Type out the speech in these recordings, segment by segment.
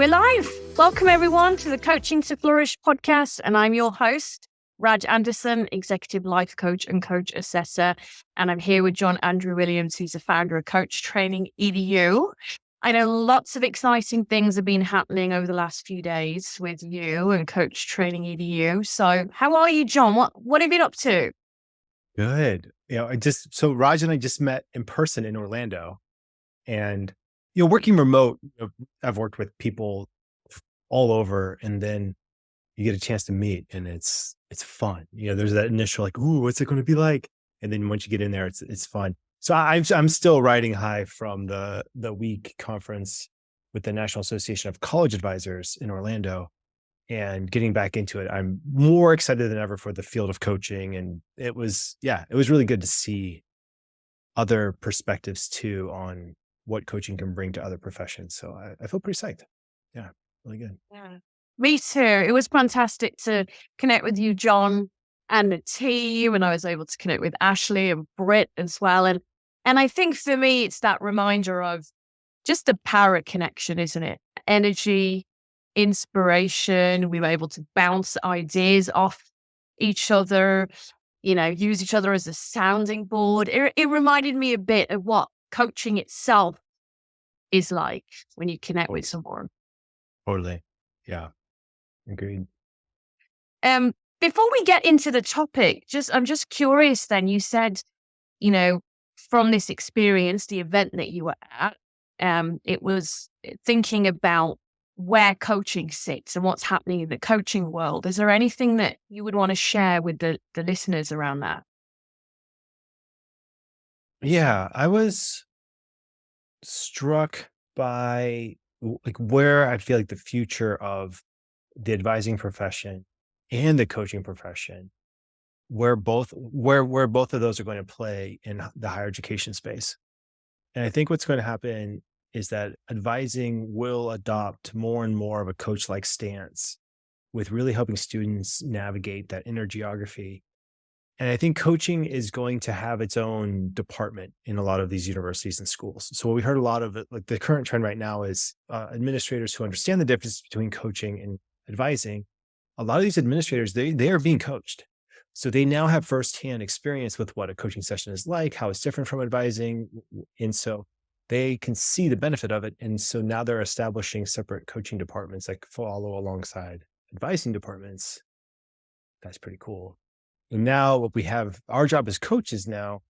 We're live. Welcome everyone to the Coaching to Flourish podcast. And I'm your host, Raj Anderson, executive life coach and coach assessor. And I'm here with John Andrew Williams, who's the founder of Coach Training EDU. I know lots of exciting things have been happening over the last few days with you and Coach Training EDU. So how are you, John? What have you been up to? Good. So Raj and I just met in person in Orlando, and, working remote, I've worked with people all over, and then you get a chance to meet, and it's fun. There's that initial like, ooh, what's it going to be like? And then once you get in there, it's fun. So I'm still riding high from the week conference with the National Association of College Advisors in Orlando, and getting back into it. I'm more excited than ever for the field of coaching. And it was really good to see other perspectives too on what coaching can bring to other professions. So I feel pretty psyched. Yeah, really good. Yeah. Me too. It was fantastic to connect with you, John, and the team. And I was able to connect with Ashley and Britt as well. And I think for me, it's that reminder of just the power of connection, isn't it? Energy, inspiration. We were able to bounce ideas off each other, use each other as a sounding board. It reminded me a bit of what coaching itself is like when you connect with someone. Totally. Yeah. Agreed. Before we get into the topic, I'm just curious then, you said, from this experience, the event that you were at, it was thinking about where coaching sits and what's happening in the coaching world. Is there anything that you would want to share with the listeners around that? Yeah, I was struck by like where I feel like the future of the advising profession and the coaching profession, where both of those are going to play in the higher education space. And I think what's going to happen is that advising will adopt more and more of a coach-like stance with really helping students navigate that inner geography. And I think coaching is going to have its own department in a lot of these universities and schools. So what we heard a lot of it, like the current trend right now is administrators who understand the difference between coaching and advising. A lot of these administrators, they are being coached. So they now have firsthand experience with what a coaching session is like, how it's different from advising. And so they can see the benefit of it. And so now they're establishing separate coaching departments that follow alongside advising departments. That's pretty cool. And now what we have, our job as coaches now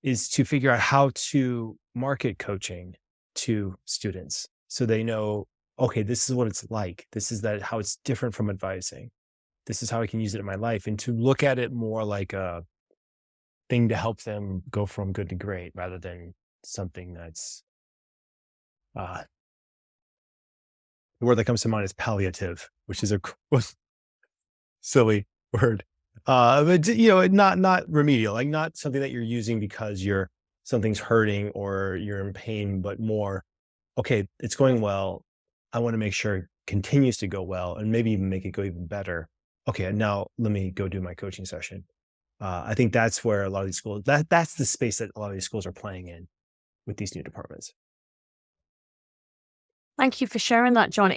is to figure out how to market coaching to students so they know, okay, this is what it's like. This is how it's different from advising. This is how I can use it in my life, and to look at it more like a thing to help them go from good to great rather than something that's, the word that comes to mind is palliative, which is a silly word. But not remedial, like not something that you're using because something's hurting or you're in pain, but more, okay, it's going well. I want to make sure it continues to go well and maybe even make it go even better. Okay, now let me go do my coaching session. I think that's where a lot of these schools, that's the space that a lot of these schools are playing in with these new departments. Thank you for sharing that, John.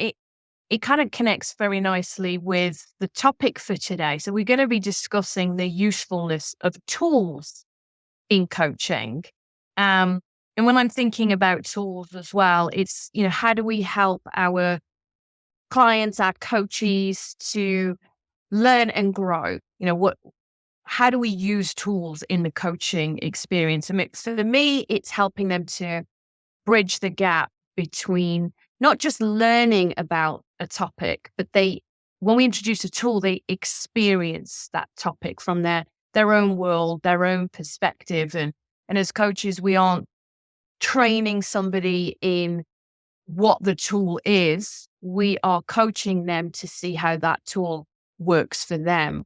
It kind of connects very nicely with the topic for today. So we're going to be discussing the usefulness of tools in coaching. And when I'm thinking about tools as well, it's, how do we help our clients, our coaches to learn and grow? How do we use tools in the coaching experience? So for me, it's helping them to bridge the gap between not just learning about a topic, but when we introduce a tool, they experience that topic from their own world, their own perspective. And as coaches, we aren't training somebody in what the tool is. We are coaching them to see how that tool works for them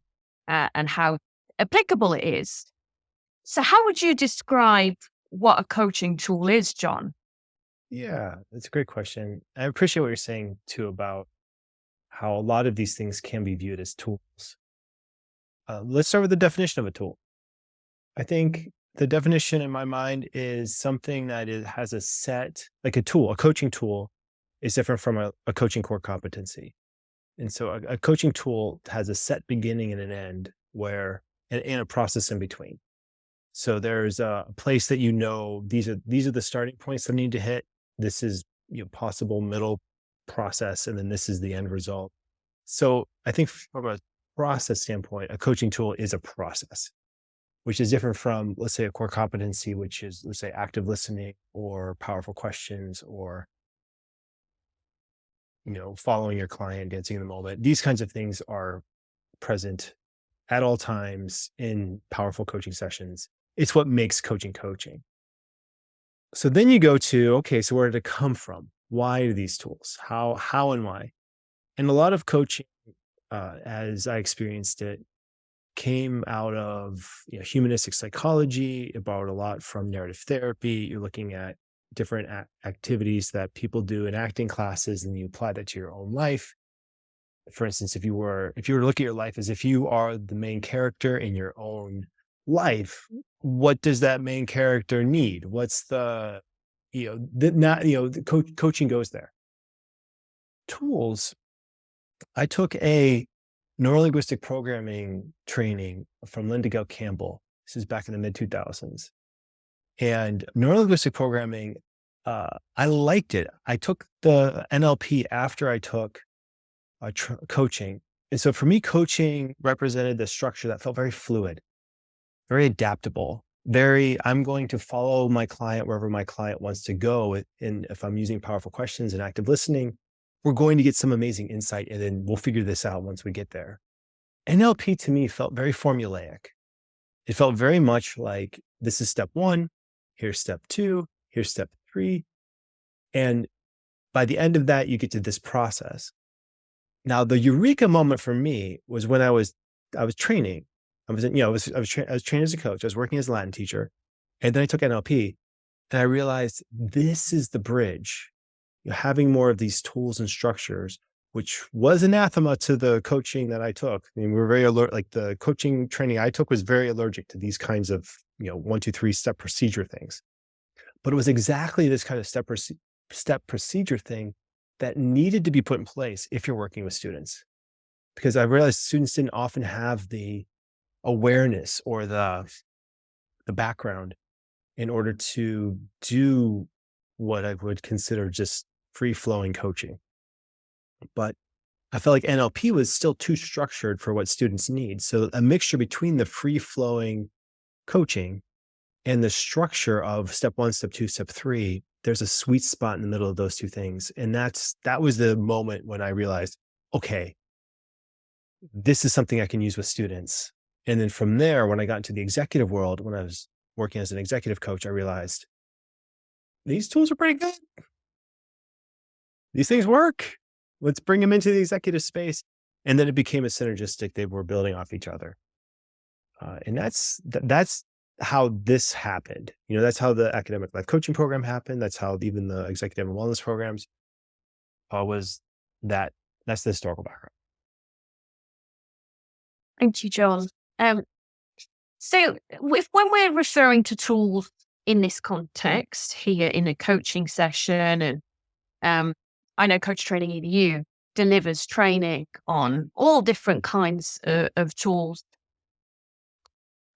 and how applicable it is. So how would you describe what a coaching tool is, John? Yeah, that's a great question. I appreciate what you're saying too about how a lot of these things can be viewed as tools. Let's start with the definition of a tool. I think the definition in my mind is something that has a set, like a tool, a coaching tool, is different from a coaching core competency. And so a coaching tool has a set beginning and an end and a process in between. So there's a place that these are the starting points that I need to hit. This is possible middle process, and then this is the end result. So I think from a process standpoint, a coaching tool is a process, which is different from, let's say, a core competency, which is, let's say, active listening or powerful questions or following your client, dancing in the moment. These kinds of things are present at all times in powerful coaching sessions. It's what makes coaching coaching. So then you go to, okay, so where did it come from? Why are these tools? How and why? And a lot of coaching, as I experienced it, came out of humanistic psychology. It borrowed a lot from narrative therapy. You're looking at different activities that people do in acting classes, and you apply that to your own life. For instance, if you were to look at your life as if you are the main character in your own life, what does that main character need? What's the not the coaching goes there. Tools. I took a neurolinguistic programming training from Linda Gale Campbell. This is back in the mid 2000s. And neurolinguistic programming, I liked it. I took the NLP after I took coaching. And so for me, coaching represented the structure that felt very fluid, very adaptable, I'm going to follow my client wherever my client wants to go. And if I'm using powerful questions and active listening, we're going to get some amazing insight, and then we'll figure this out once we get there. NLP to me felt very formulaic. It felt very much like, this is step one, here's step two, here's step three. And by the end of that, you get to this process. Now, the eureka moment for me was when I was training. I was trained as a coach. I was working as a Latin teacher, and then I took NLP, and I realized this is the bridge. Having more of these tools and structures, which was anathema to the coaching that I took. I mean, we were very alert. Like, the coaching training I took was very allergic to these kinds of 1, 2, 3 step procedure things. But it was exactly this kind of step procedure thing that needed to be put in place if you're working with students, because I realized students didn't often have the awareness or the background in order to do what I would consider just free-flowing coaching. But I felt like NLP was still too structured for what students need. So a mixture between the free-flowing coaching and the structure of step one, step two, step three, there's a sweet spot in the middle of those two things. And that was the moment when I realized, okay, this is something I can use with students. And then from there, when I got into the executive world, when I was working as an executive coach, I realized these tools are pretty good. These things work. Let's bring them into the executive space. And then it became a synergistic. They were building off each other. And that's how this happened. That's how the academic life coaching program happened. That's how even the executive and wellness programs that's the historical background. Thank you, John. So when we're referring to tools in this context here in a coaching session, and I know Coach Training EDU delivers training on all different kinds of tools.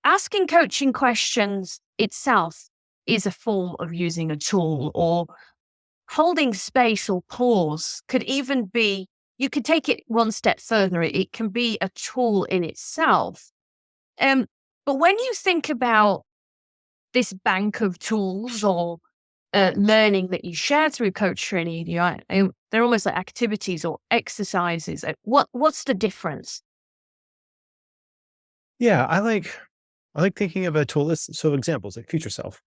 Asking coaching questions itself is a form of using a tool, or holding space or pause could even be, you could take it one step further. It can be a tool in itself. But when you think about this bank of tools or learning that you share through Coach Training EDU, they're almost like activities or exercises. What's the difference? Yeah, I like thinking of a tool list. So examples like Future Self,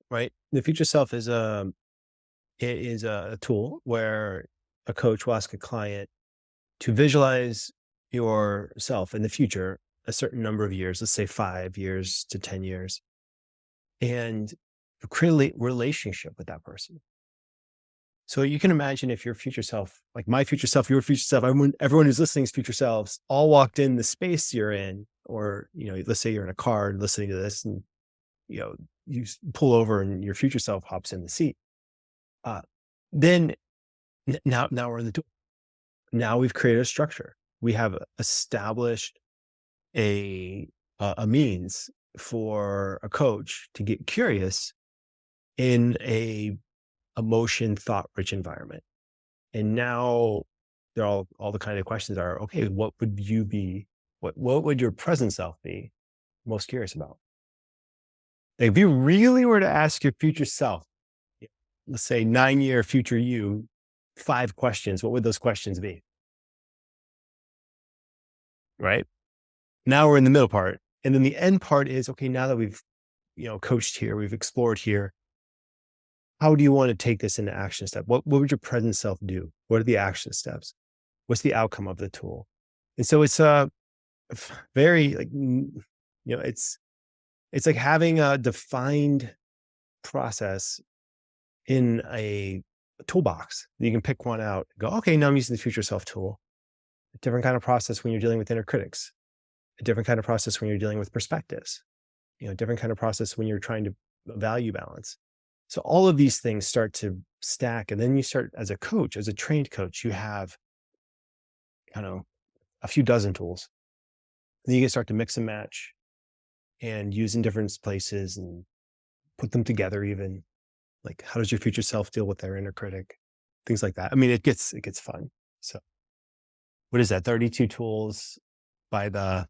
right? The Future Self is a tool where a coach will ask a client to visualize yourself in the future, a certain number of years, let's say 5 years to 10 years, and create a relationship with that person. So you can imagine if your future self, like my future self, your future self, everyone who's listening's future selves, all walked in the space you're in, or let's say you're in a car listening to this, and you pull over and your future self hops in the seat. Then Now we're in the tool. Now we've created a structure. We have established a a means for a coach to get curious in a emotion thought rich environment. And now they're all the kind of questions are, okay, what would you be, what would your present self be most curious about? Like, if you really were to ask your future self, yeah, let's say 9-year future you, 5 questions, what would those questions be? Right. Now we're in the middle part. And then the end part is, okay, now that we've, coached here, we've explored here, how do you want to take this into action step? What would your present self do? What are the action steps? What's the outcome of the tool? And so it's very like, it's like having a defined process in a toolbox. You can pick one out, go, okay, now I'm using the future self tool. A different kind of process when you're dealing with inner critics, a different kind of process when you're dealing with perspectives, different kind of process when you're trying to value balance. So all of these things start to stack. And then you start as a coach, as a trained coach, you have, I don't know, a few dozen tools. Then you can start to mix and match and use in different places and put them together even. Like, how does your future self deal with their inner critic? Things like that. I mean, it gets fun. So what is that? 32 tools by the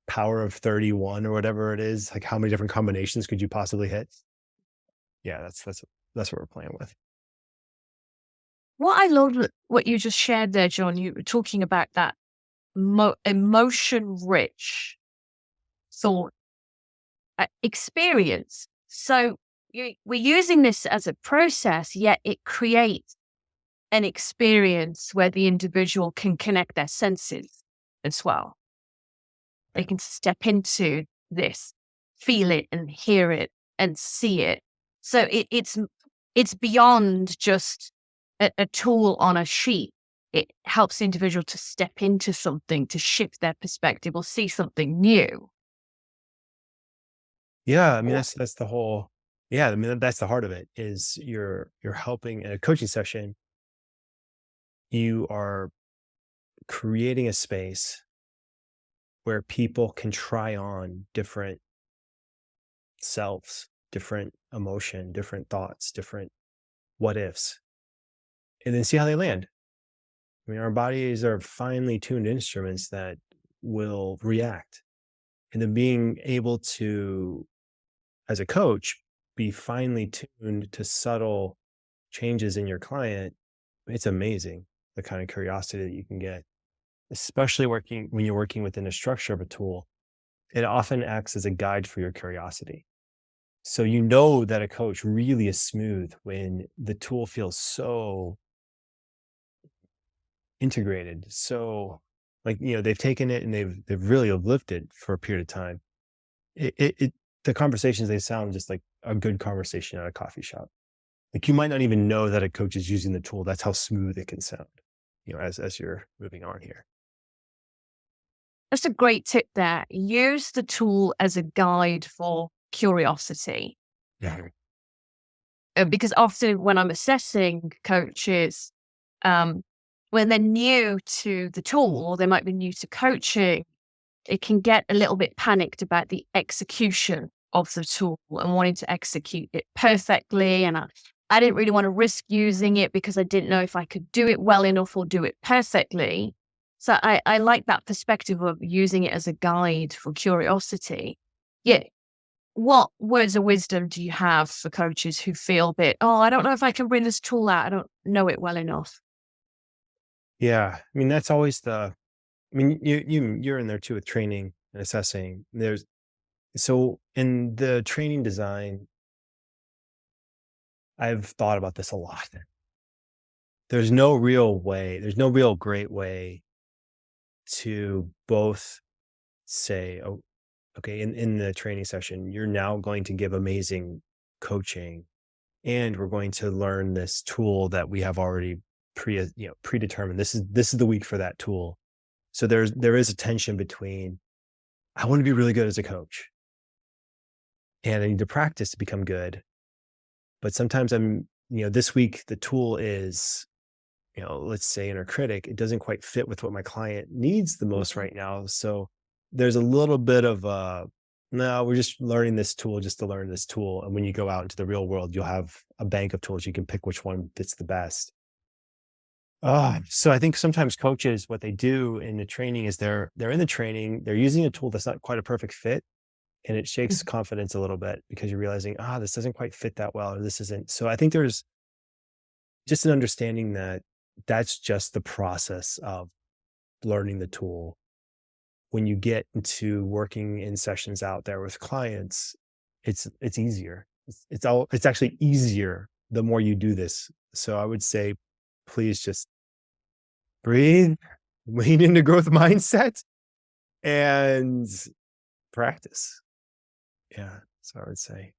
power of 31 or whatever it is. Like, how many different combinations could you possibly hit? Yeah, that's what we're playing with. What I love what you just shared there, John, you were talking about that emotion rich thought experience. So we're using this as a process, yet it creates an experience where the individual can connect their senses as well. They Right. can step into this, feel it and hear it and see it. So it's beyond just a tool on a sheet. It helps the individual to step into something, to shift their perspective or see something new. Yeah, I mean, that's the whole. Yeah, I mean, that's the heart of it. Is you're helping in a coaching session. You are creating a space where people can try on different selves, different emotion, different thoughts, different what ifs, and then see how they land. I mean, our bodies are finely tuned instruments that will react. And then being able to, as a coach, be finely tuned to subtle changes in your client, it's amazing the kind of curiosity that you can get, especially working when you're working within a structure of a tool. It often acts as a guide for your curiosity. So you know that a coach really is smooth when the tool feels so integrated, so like, they've taken it and they've really lived it for a period of time. It the conversations, they sound just like a good conversation at a coffee shop. Like, you might not even know that a coach is using the tool. That's how smooth it can sound, as you're moving on here. That's a great tip there. Use the tool as a guide for curiosity. Yeah. Because often when I'm assessing coaches, um, when they're new to the tool or they might be new to coaching, it can get a little bit panicked about the execution of the tool and wanting to execute it perfectly. And I didn't really want to risk using it because I didn't know if I could do it well enough or do it perfectly. So I like that perspective of using it as a guide for curiosity. Yeah. What words of wisdom do you have for coaches who feel a bit, oh, I don't know if I can bring this tool out. I don't know it well enough. Yeah, I mean, that's always the. I mean, you're in there too with training and assessing. There's so in the training design, I've thought about this a lot. There's no real great way to both say, oh, okay, in the training session, you're now going to give amazing coaching, and we're going to learn this tool that we have already predetermined. This is the week for that tool. So there is a tension between, I want to be really good as a coach and I need to practice to become good. But sometimes this week the tool is let's say inner critic, it doesn't quite fit with what my client needs the most Mhm. right now. So there's a little bit of no, we're just learning this tool just to learn this tool. And when you go out into the real world, you'll have a bank of tools. You can pick which one fits the best. So I think sometimes coaches, what they do in the training is they're in the training, they're using a tool that's not quite a perfect fit, and it shakes Mhm. confidence a little bit because you're realizing, this doesn't quite fit that well, or this isn't. So I think there's just an understanding that that's just the process of learning the tool. When you get into working in sessions out there with clients, it's easier. It's actually easier the more you do this. So I would say, please just breathe, lean into growth mindset, and practice. Yeah, so I would say.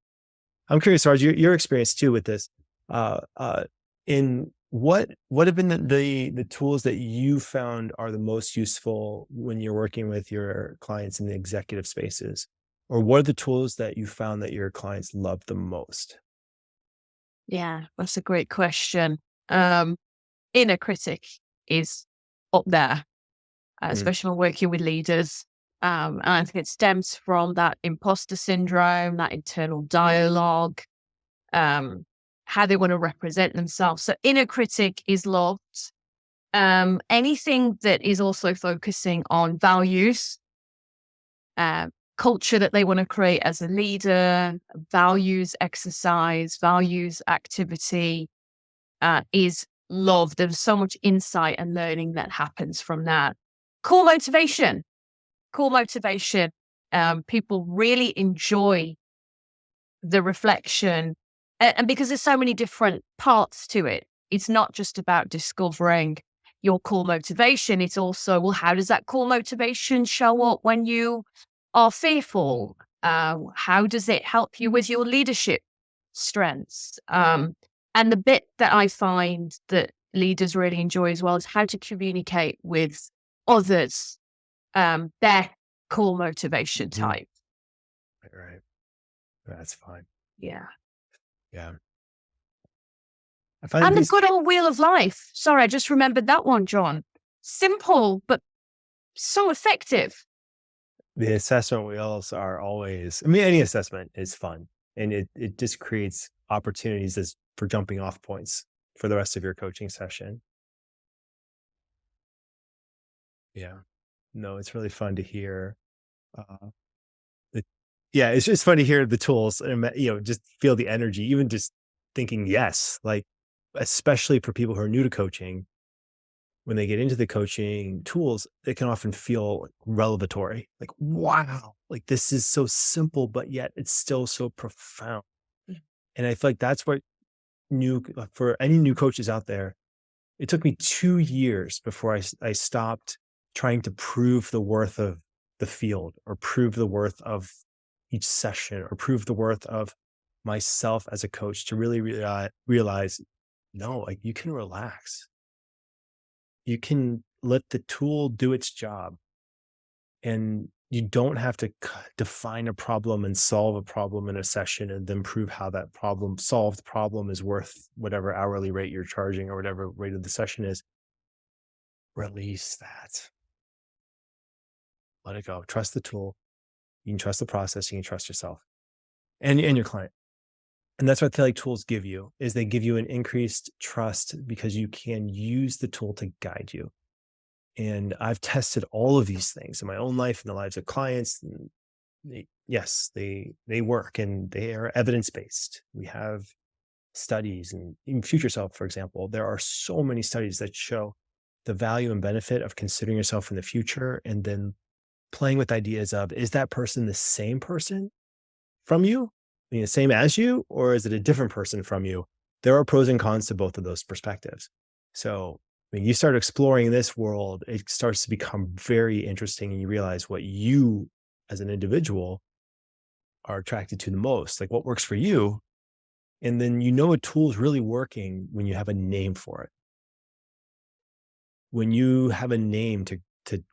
I'm curious, Raj, your experience too with this. In what have been the tools that you found are the most useful when you're working with your clients in the executive spaces? Or what are the tools that you found that your clients love the most? Yeah, that's a great question. Um, Inner critic is up there, Mm, especially when working with leaders. And I think it stems from that imposter syndrome, that internal dialogue, um, how they want to represent themselves. So inner critic is loved. Anything that is also focusing on values, uh, culture that they want to create as a leader, values exercise, values activity, is love. There's so much insight and learning that happens from that. Core motivation, core motivation. People really enjoy the reflection, and because there's so many different parts to it, it's not just about discovering your core motivation. It's also, well, how does that core motivation show up when you are fearful? How does it help you with your leadership strengths? And the bit that I find that leaders really enjoy as well is how to communicate with others, their core motivation mhm. type. Right. That's fine. Yeah. Yeah. I find And the these good old wheel of life. Sorry, I just remembered that one, John. Simple, but so effective. the assessment wheels are always, I mean, any assessment is fun, and it just creates opportunities as for jumping off points for the rest of your coaching session. Yeah. No, it's really fun to hear. Uh, the, yeah, it's just fun to hear the tools and just feel the energy, even just thinking yes, like especially for people who are new to coaching, when they get into the coaching tools, it can often feel revelatory. Like, wow, like this is so simple, but yet it's still so profound. And I feel like that's what for any new coaches out there, it took me 2 years before I stopped trying to prove the worth of the field, or prove the worth of each session, or prove the worth of myself as a coach, to really realize, no, like you can relax. You can let the tool do its job, and you don't have to define a problem and solve a problem in a session and then prove how that solved problem is worth whatever hourly rate you're charging or whatever rate of the session is. Release that. Let it go. Trust the tool. You can trust the process. You can trust yourself and your client. And that's what I feel like tools give you, is they give you an increased trust because you can use the tool to guide you. And I've tested all of these things in my own life and the lives of clients. And yes, they work and they are evidence based. We have studies, and in Future Self, for example, there are so many studies that show the value and benefit of considering yourself in the future, and then playing with ideas of, is that person the same person from you? I mean, the same as you, or is it a different person from you? There are pros and cons to both of those perspectives. So when you start exploring this world, it starts to become very interesting, and you realize what you as an individual are attracted to the most, like what works for you. And then a tool is really working when you have a name for it. When you have a name to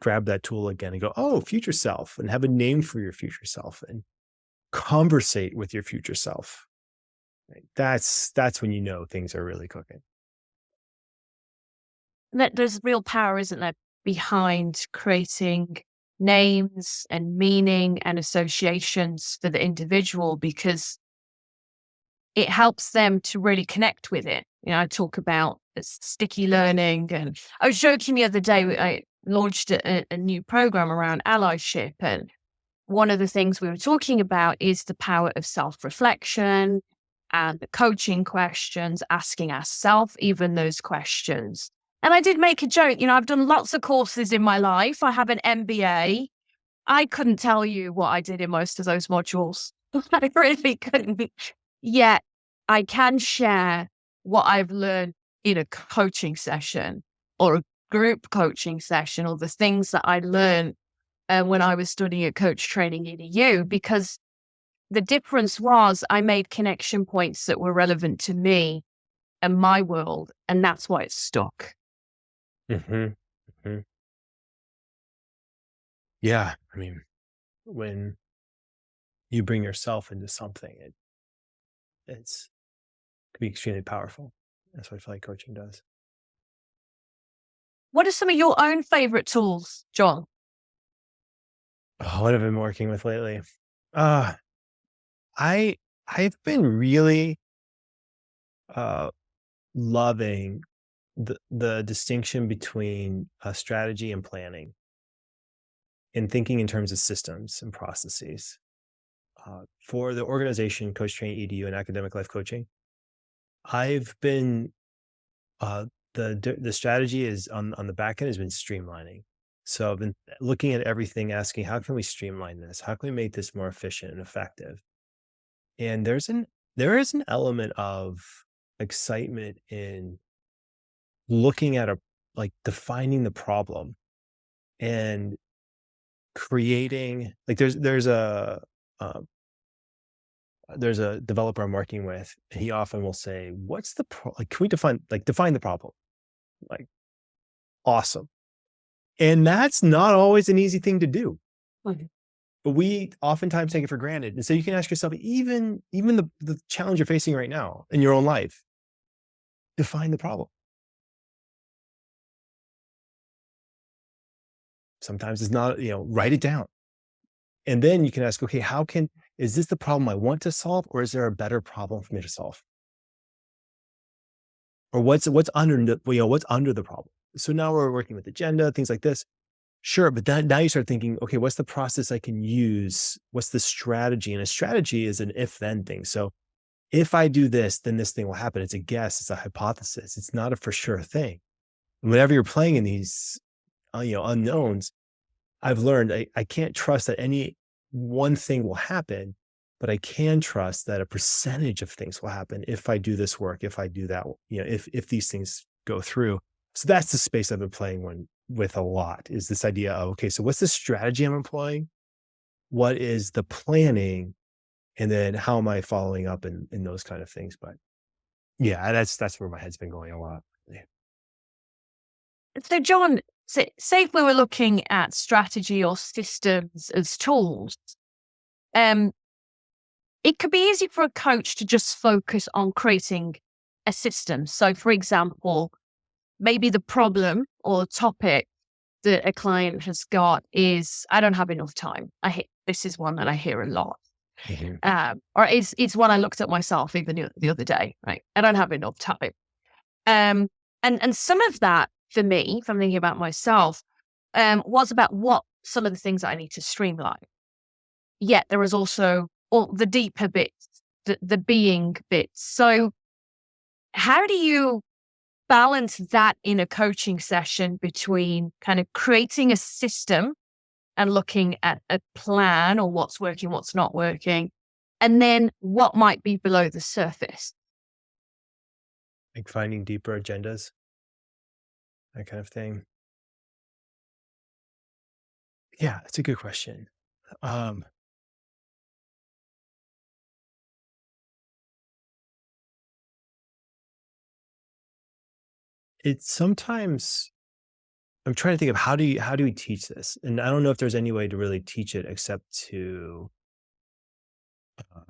grab that tool again and go, oh, future self, and have a name for your future self and conversate with your future self. Right? That's when things are really cooking. that there's real power, isn't there, behind creating names and meaning and associations for the individual because it helps them to really connect with it. I talk about sticky learning, and I was joking the other day. I launched a new program around allyship, and one of the things we were talking about is the power of self-reflection and the coaching questions, asking ourselves even those questions. And I did make a joke. I've done lots of courses in my life. I have an MBA. I couldn't tell you what I did in most of those modules. I really couldn't. Yet I can share what I've learned in a coaching session or a group coaching session, or the things that I learned when I was studying at Coach Training EDU, because the difference was I made connection points that were relevant to me and my world, and that's why it stuck. Hmm. Hmm. Yeah. I mean, when you bring yourself into something, it's can be extremely powerful. That's what I feel like coaching does. What are some of your own favorite tools, John? Oh, what have I been working with lately? Uh, I I've been really uh loving the distinction between strategy and planning and thinking in terms of systems and processes. For the organization Coach Train EDU and Academic Life Coaching, I've been uh, the strategy is on the back end has been streamlining. So I've been looking at everything, asking how can we streamline this? How can we make this more efficient and effective? And there is an element of excitement in looking at a like defining the problem and creating like um, there's a developer I'm working with, and he often will say, "What's the like? Can we define the problem?" Like, awesome, and that's not always an easy thing to do, Mhm. but we oftentimes take it for granted. And so you can ask yourself, even the challenge you're facing right now in your own life, define the problem. Sometimes it's not, write it down, and then you can ask, okay, is this the problem I want to solve, or is there a better problem for me to solve? Or what's under the problem? So now we're working with agenda, things like this. Sure, but then now you start thinking, okay, what's the process I can use? What's the strategy? And a strategy is an if-then thing. So if I do this, then this thing will happen. It's a guess, it's a hypothesis. It's not a for sure thing. And whenever you're playing in these unknowns, I've learned I can't trust that any one thing will happen, but I can trust that a percentage of things will happen if I do this work, if I do that, if these things go through. So that's the space I've been playing with a lot, is this idea of, okay, so what's the strategy I'm employing? What is the planning? And then how am I following up in those kind of things? But yeah, that's where my head's been going a lot. Yeah. So, John, say if we were looking at strategy or systems as tools, um, it could be easy for a coach to just focus on creating a system. So, for example, maybe the problem or topic that a client has got is, I don't have enough time. This is one that I hear a lot. Mhm. Or it's one I looked at myself even the other day, right? I don't have enough time. And some of that for me, if I'm thinking about myself, was about what some of the things that I need to streamline. Yet there is also all the deeper bits, the being bits. So how do you balance that in a coaching session between kind of creating a system and looking at a plan or what's working, what's not working, and then what might be below the surface? Like finding deeper agendas, that kind of thing. Yeah, it's a good question. Um, it's sometimes I'm trying to think of how do we teach this? And I don't know if there's any way to really teach it except to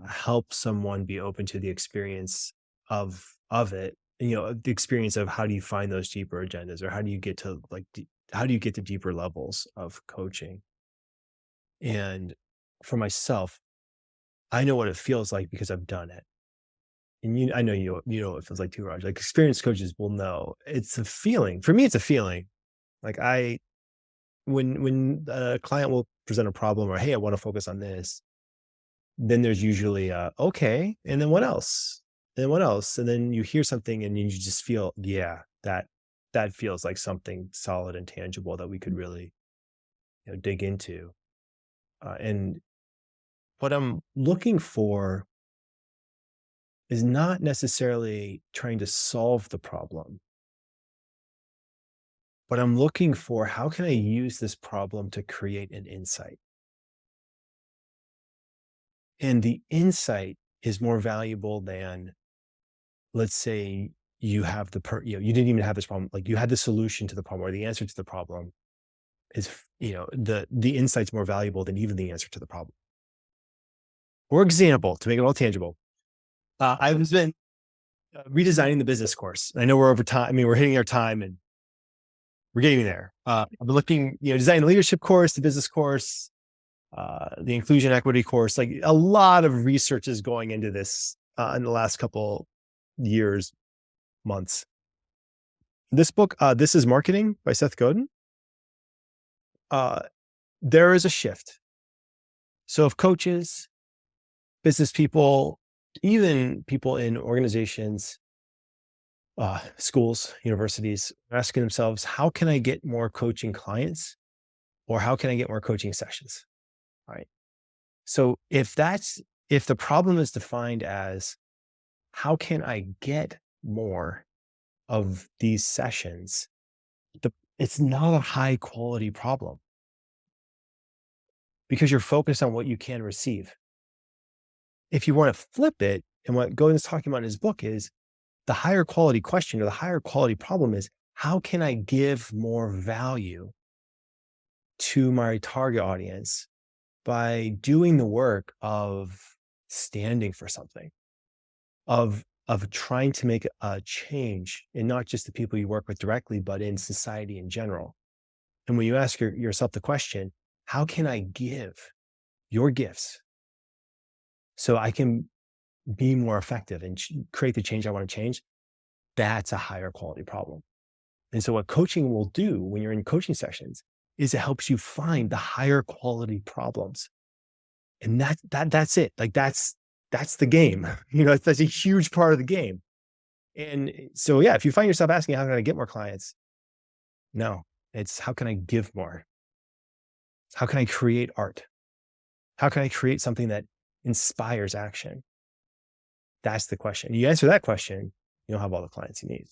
help someone be open to the experience of it. the experience of how do you find those deeper agendas, or how do you get to how do you get to deeper levels of coaching? And for myself, I know what it feels like because I've done it. And I know you know what it feels like too, Raj. Like experienced coaches will know it's a feeling. For me, it's a feeling. Like when a client will present a problem, or hey, I want to focus on this, then there's usually okay, and then what else? And what else? And then you hear something and you just feel, yeah, that feels like something solid and tangible that we could really dig into. And what I'm looking for is not necessarily trying to solve the problem, but I'm looking for how can I use this problem to create an insight? And the insight is more valuable than, let's say, you didn't even have this problem, like you had the solution to the problem or the answer to the problem is, the insight's more valuable than even the answer to the problem. For example, to make it all tangible, I've been redesigning the business course. I know we're over time. I mean, we're hitting our time and we're getting there. I've been looking, designing the leadership course, the business course, the inclusion equity course. Like a lot of research is going into this in the last couple years, months. This book, This is Marketing by Seth Godin. There is a shift. So if coaches, business people, even people in organizations, schools, universities, are asking themselves, how can I get more coaching clients, or how can I get more coaching sessions? Right. So if the problem is defined as how can I get more of these sessions, it's not a high quality problem, because you're focused on what you can receive. If you want to flip it, and what Godin's talking about in his book is the higher quality question, or the higher quality problem is, how can I give more value to my target audience by doing the work of standing for something, of trying to make a change in not just the people you work with directly, but in society in general. And when you ask yourself the question, how can I give your gifts so I can be more effective and create the change I want to change? That's a higher quality problem. And so what coaching will do when you're in coaching sessions is it helps you find the higher quality problems. And that's it. Like that's the game. That's a huge part of the game. And so, yeah, if you find yourself asking, how can I get more clients? No, it's how can I give more? How can I create art? How can I create something that inspires action? That's the question. You answer that question, you'll have all the clients you need.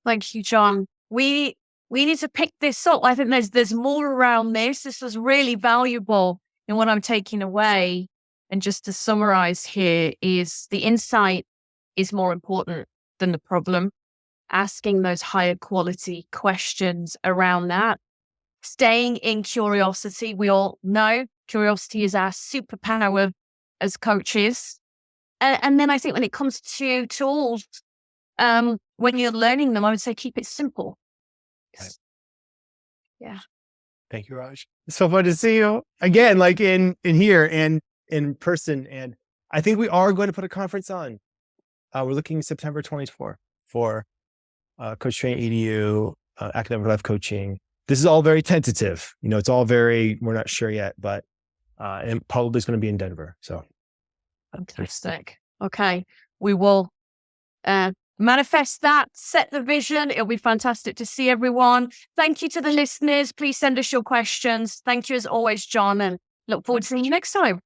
Thank you, John. We need to pick this up. I think there's more around this. This was really valuable in what I'm taking away. And just to summarize here is the insight is more important than the problem. Asking those higher quality questions around that. Staying in curiosity. We all know curiosity is our superpower as coaches. And then I think when it comes to tools, when you're learning them, I would say keep it simple. Right. Yeah. Thank you, Raj. It's so fun to see you again, like in here and in person. And I think we are going to put a conference on. We're looking September 24 for Coach Train EDU, academic life coaching. This is all very tentative. It's all we're not sure yet, but and probably is going to be in Denver. So fantastic. Okay. We will manifest that, set the vision. It'll be fantastic to see everyone. Thank you to the listeners. Please send us your questions. Thank you as always, John, and look forward to seeing you next time.